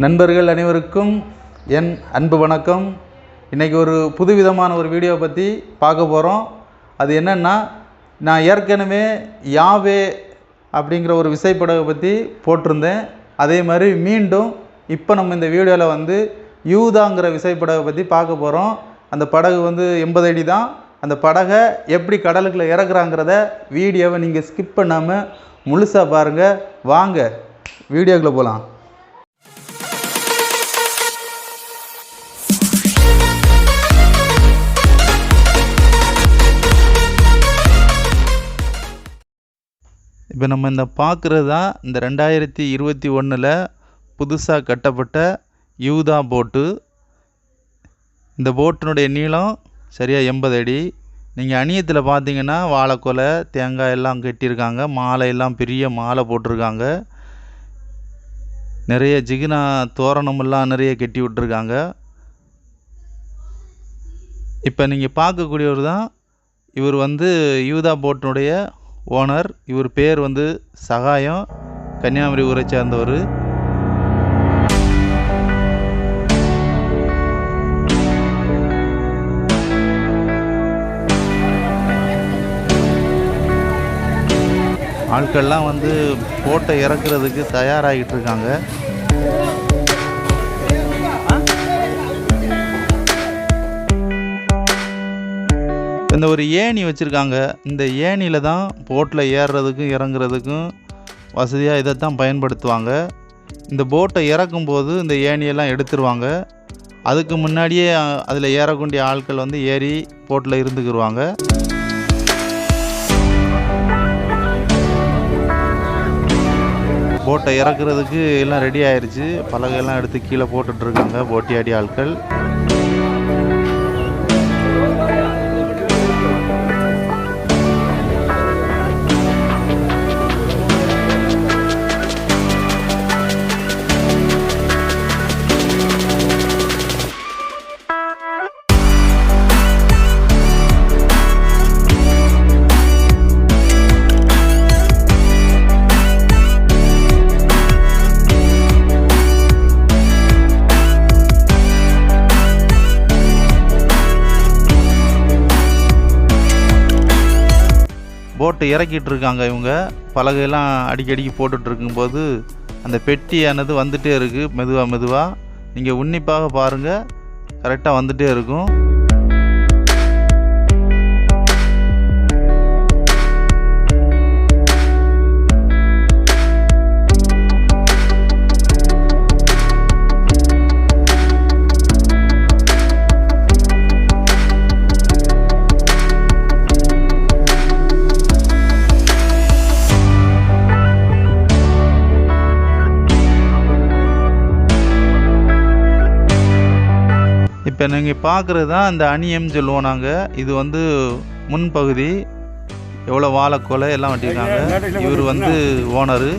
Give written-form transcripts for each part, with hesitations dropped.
நண்பர்கள் அனைவருக்கும் என் அன்பு வணக்கம். இன்றைக்கி ஒரு புதுவிதமான ஒரு வீடியோவை பற்றி பார்க்க போகிறோம். அது என்னென்னா, நான் ஏற்கனவே யாவே அப்படிங்கிற ஒரு விசைப்படகை பற்றி போட்டிருந்தேன். அதே மாதிரி மீண்டும் இப்போ நம்ம இந்த வீடியோவில் யூதாங்கிற விசைப்படகை பற்றி பார்க்க போகிறோம். அந்த படகு 80 அடி தான். அந்த படகை எப்படி கடலுக்குள்ளே இறக்குறாங்கிறத வீடியோவை நீங்கள் ஸ்கிப் பண்ணாமல் முழுசாக பாருங்கள். வாங்க வீடியோக்குள்ளே போகலாம். இப்போ நம்ம இந்த பார்க்குறது தான் இந்த 2021 புதுசாக கட்டப்பட்ட யூதா போட்டு. இந்த போட்டினுடைய நீளம் சரியாக 80 அடி. நீங்கள் அணியத்தில் பார்த்தீங்கன்னா வாழைக்கொலை, தேங்காய் எல்லாம் கட்டியிருக்காங்க. மாலை எல்லாம் பெரிய மாலை போட்டிருக்காங்க. நிறைய ஜிகினா தோரணமெல்லாம் நிறைய கட்டி விட்டுருக்காங்க. இப்போ நீங்கள் பார்க்கக்கூடியவர் தான் இவர் யூதா போட்டினுடைய ஓனர். இவர் பேர் சகாயம், கன்னியாகுமரி ஊரை சேர்ந்தவர். ஆட்கள்லாம் போட்டை இறக்குறதுக்கு தயாராகிட்டு இருக்காங்க. இந்த ஒரு ஏணி வச்சுருக்காங்க. இந்த ஏணியில் தான் போட்டில் ஏறுறதுக்கும் இறங்குறதுக்கும் வசதியாக இதை தான் பயன்படுத்துவாங்க. இந்த போட்டை இறக்கும்போது இந்த ஏணியெல்லாம் எடுத்துருவாங்க. அதுக்கு முன்னாடியே அதில் ஏறக்கூடிய ஆட்கள் ஏறி போட்டில் இருந்துக்கிடுவாங்க. போட்டை இறக்குறதுக்கு எல்லாம் ரெடி ஆயிடுச்சு. பலகையெல்லாம் எடுத்து கீழே போட்டுட்ருக்காங்க போட்டியாடி ஆட்கள். போட்டு இறக்கிட்டு இருக்காங்க. இவங்க பலகையெல்லாம் அடிக்கடிக்கு போட்டுட்டு இருக்கும்போது அந்த பெட்டியானது வந்துட்டே இருக்குது. மெதுவாக நீங்கள் உன்னிப்பாக பாருங்கள், கரெக்டாக வந்துட்டே இருக்கும். இப்போ நீங்கள் பார்க்குறது தான் இந்த அணியம்னு சொல்லுவோம் நாங்கள். இது முன்பகுதி எவ்வளோ வாழைக்கொலை எல்லாம் வெட்டியிருக்காங்க. இவர் ஓனரு.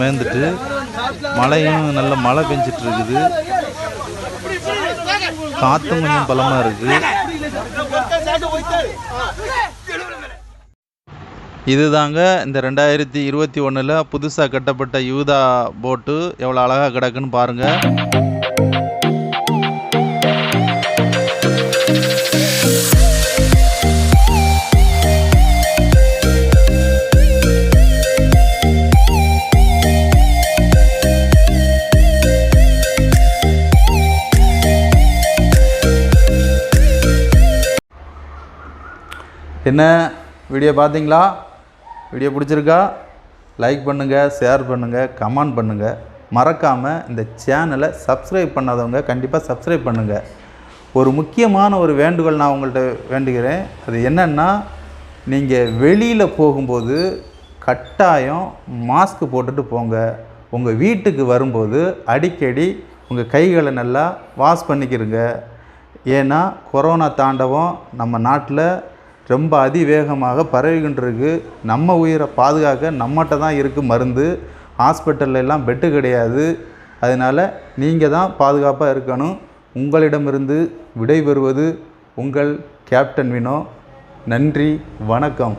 மேய்ந்துட்டு மழையும் நல்ல மழை பெஞ்சிட்டு இருக்குது. காற்றும் கொஞ்சம் பலமாக இருக்குது. இதுதாங்க இந்த 2021 புதுசாக கட்டப்பட்ட யூதா போட்டு எவ்வளோ அழகாக கிடக்குன்னு பாருங்கள். என்ன வீடியோ பார்த்தீங்களா? வீடியோ பிடிச்சிருக்கா? லைக் பண்ணுங்கள், ஷேர் பண்ணுங்கள், கமெண்ட் பண்ணுங்கள். மறக்காமல் இந்த சேனலை சப்ஸ்கிரைப் பண்ணாதவங்க கண்டிப்பாக சப்ஸ்கிரைப் பண்ணுங்கள். ஒரு முக்கியமான ஒரு வேண்டுகோள் நான் உங்கள்கிட்ட வேண்டுகிறேன். அது என்னென்னா, நீங்கள் வெளியில் போகும்போது கட்டாயம் மாஸ்க் போட்டுட்டு போங்க. உங்கள் வீட்டுக்கு வரும்போது அடிக்கடி உங்கள் கைகளை நல்லா வாஷ் பண்ணிக்கிறங்க. ஏன்னா கொரோனா தாண்டவம் நம்ம நாட்டில் ரொம்ப அதிவேகமாக பரவிக்கின்றிருக்கு. நம்ம உயிரை பாதுகாக்க நம்மகிட்ட தான் இருக்குது மருந்து. ஹாஸ்பிட்டல்லாம் பெட்டு கிடையாது. அதனால் நீங்கள் தான் பாதுகாப்பாக இருக்கணும். உங்களிடமிருந்து விடைபெறுவது உங்கள் கேப்டன் வினோ. நன்றி, வணக்கம்.